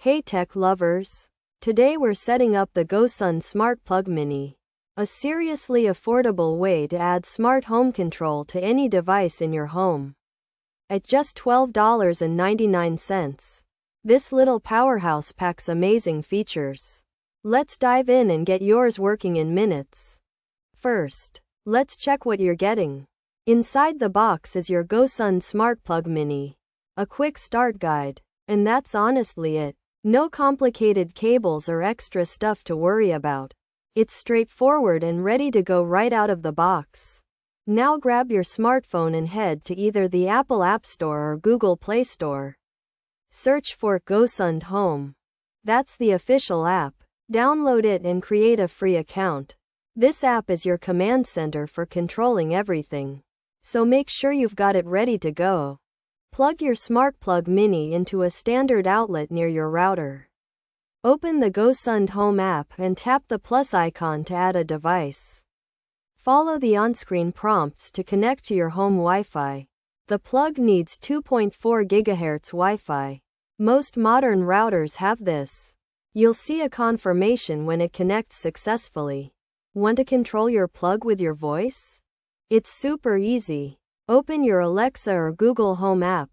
Hey tech lovers! Today we're setting up the Gosund Smart Plug Mini, a seriously affordable way to add smart home control to any device in your home. At just $12.99, this little powerhouse packs amazing features. Let's dive in and get yours working in minutes. First, let's check what you're getting. Inside the box is your Gosund Smart Plug Mini, a quick start guide, and that's honestly it. No complicated cables or extra stuff to worry about. It's straightforward and ready to go right out of the box. Now grab your smartphone and head to either the Apple App Store or Google Play Store. Search for Gosund Home. That's the official app. Download it and create a free account. This app is your command center for controlling everything, so make sure you've got it ready to go. Plug your Smart Plug Mini into a standard outlet near your router. Open the Gosund Home app and tap the plus icon to add a device. Follow the on-screen prompts to connect to your home Wi-Fi. The plug needs 2.4 GHz Wi-Fi. Most modern routers have this. You'll see a confirmation when it connects successfully. Want to control your plug with your voice? It's super easy. Open your Alexa or Google Home app.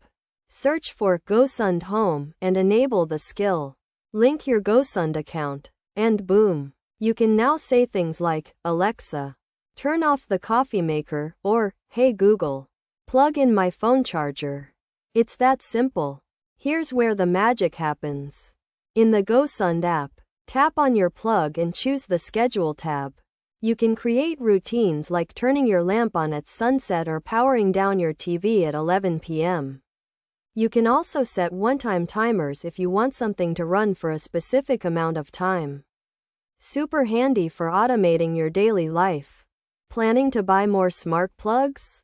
Search for Gosund Home and enable the skill. Link your Gosund account, and boom! You can now say things like, "Alexa, turn off the coffee maker," or, "Hey Google, plug in my phone charger." It's that simple. Here's where the magic happens. In the Gosund app, tap on your plug and choose the Schedule tab. You can create routines like turning your lamp on at sunset or powering down your TV at 11 p.m. You can also set one-time timers if you want something to run for a specific amount of time. Super handy for automating your daily life. Planning to buy more smart plugs?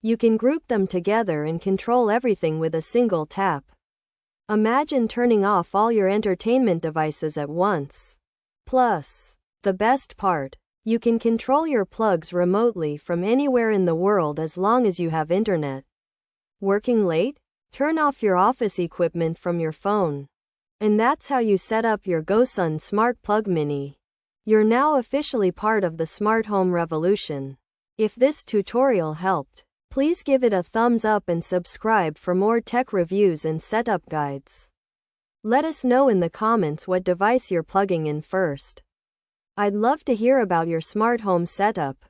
You can group them together and control everything with a single tap. Imagine turning off all your entertainment devices at once. Plus, the best part, you can control your plugs remotely from anywhere in the world as long as you have internet. Working late? Turn off your office equipment from your phone. And that's how you set up your Gosund Smart Plug Mini. You're now officially part of the smart home revolution. If this tutorial helped, please give it a thumbs up and subscribe for more tech reviews and setup guides. Let us know in the comments what device you're plugging in first. I'd love to hear about your smart home setup.